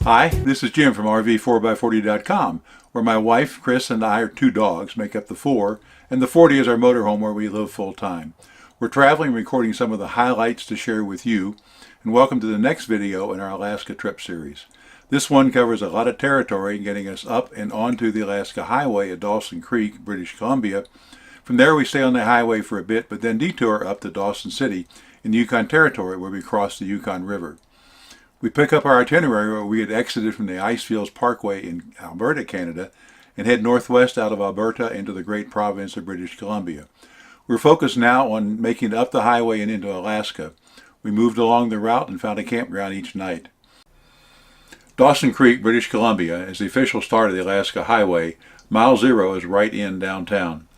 Hi, this is Jim from RV4x40.com, where my wife, Chris, and I, our two dogs, make up the 4, and the 40 is our motorhome where we live full-time. We're traveling and recording some of the highlights to share with you, and welcome to the next video in our Alaska trip series. This one covers a lot of territory, getting us up and onto the Alaska Highway at Dawson Creek, British Columbia. From there we stay on the highway for a bit, but then detour up to Dawson City in the Yukon Territory, where we cross the Yukon River. We pick up our itinerary where we had exited from the Icefields Parkway in Alberta, Canada, and head northwest out of Alberta into the great province of British Columbia. We're focused now on making it up the highway and into Alaska. We moved along the route and found a campground each night. Dawson Creek, British Columbia, is the official start of the Alaska Highway. Mile 0 is right in downtown.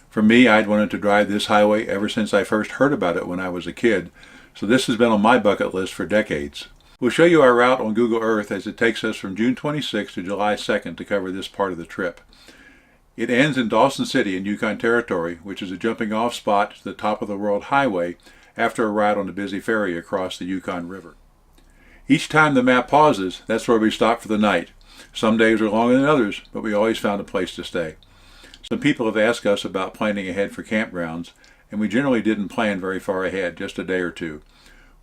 For me, I'd wanted to drive this highway ever since I first heard about it when I was a kid, so this has been on my bucket list for decades. We'll show you our route on Google Earth as it takes us from June 26th to July 2nd to cover this part of the trip. It ends in Dawson City in Yukon Territory, which is a jumping off spot to the top of the World Highway after a ride on the busy ferry across the Yukon River. Each time the map pauses, that's where we stop for the night. Some days are longer than others, but we always found a place to stay. Some people have asked us about planning ahead for campgrounds, and we generally didn't plan very far ahead, just a day or two.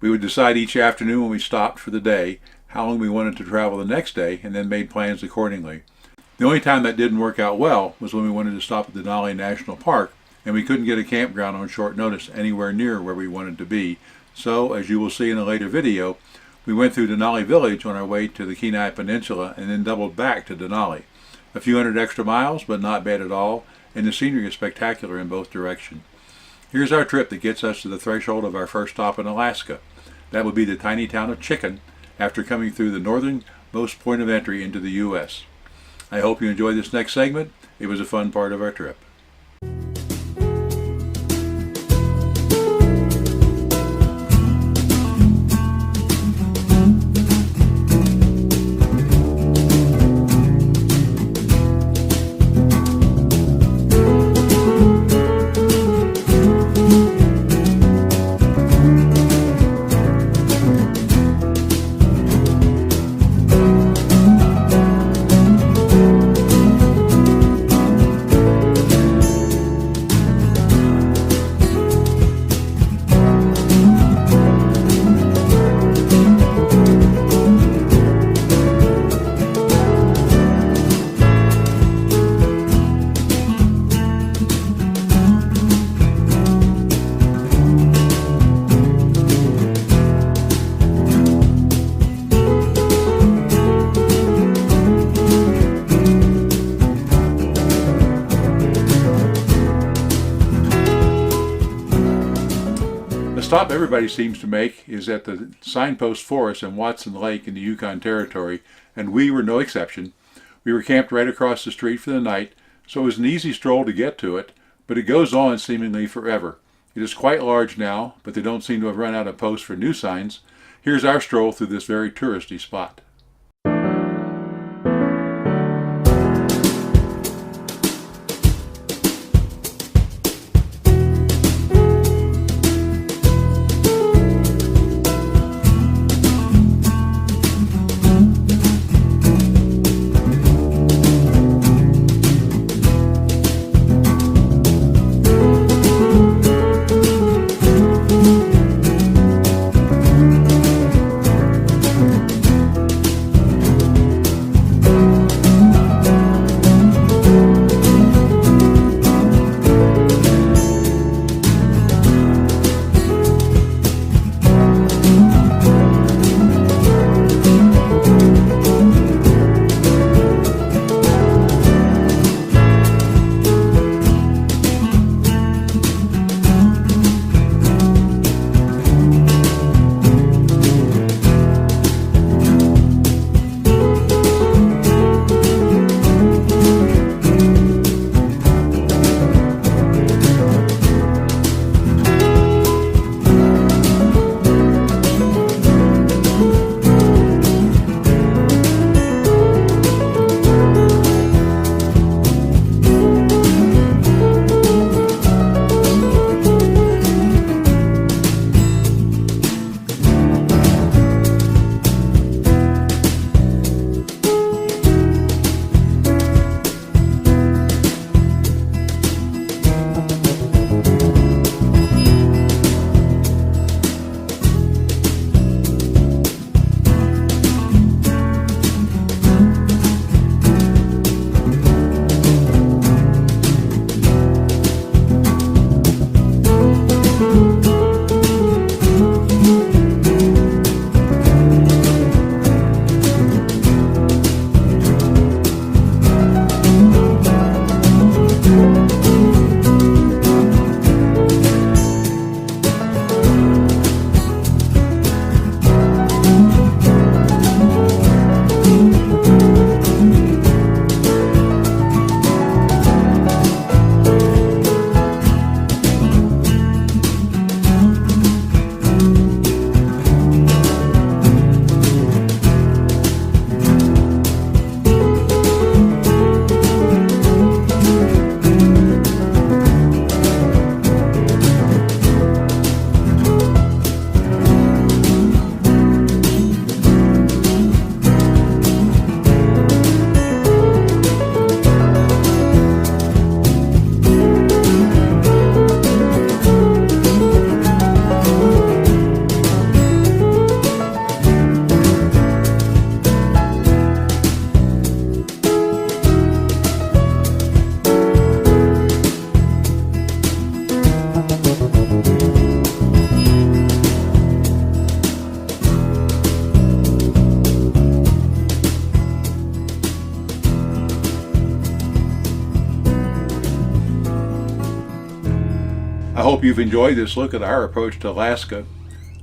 We would decide each afternoon when we stopped for the day how long we wanted to travel the next day, and then made plans accordingly. The only time that didn't work out well was when we wanted to stop at Denali National Park, and we couldn't get a campground on short notice anywhere near where we wanted to be. So, as you will see in a later video, we went through Denali Village on our way to the Kenai Peninsula and then doubled back to Denali. A few hundred extra miles, but not bad at all, and the scenery is spectacular in both directions. Here's our trip that gets us to the threshold of our first stop in Alaska. That would be the tiny town of Chicken, after coming through the northernmost point of entry into the U.S. I hope you enjoy this next segment. It was a fun part of our trip. The stop everybody seems to make is at the signpost forest in Watson Lake in the Yukon Territory, and we were no exception. We were camped right across the street for the night, so it was an easy stroll to get to it, but it goes on seemingly forever. It is quite large now, but they don't seem to have run out of posts for new signs. Here's our stroll through this very touristy spot. you've enjoyed this look at our approach to Alaska.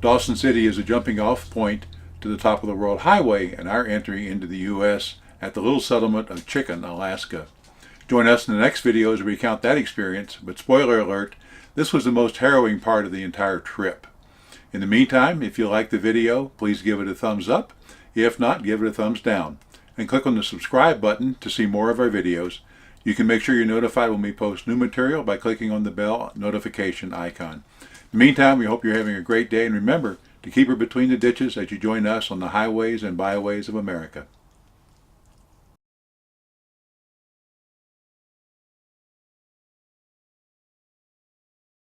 Dawson City is a jumping off point to the top of the World Highway and our entry into the U.S. at the little settlement of Chicken, Alaska. Join us in the next video as we recount that experience, but spoiler alert, this was the most harrowing part of the entire trip. In the meantime, if you like the video, please give it a thumbs up. If not, give it a thumbs down. And click on the subscribe button to see more of our videos. You can make sure you're notified when we post new material by clicking on the bell notification icon. In the meantime, we hope you're having a great day, and remember to keep her between the ditches as you join us on the highways and byways of America.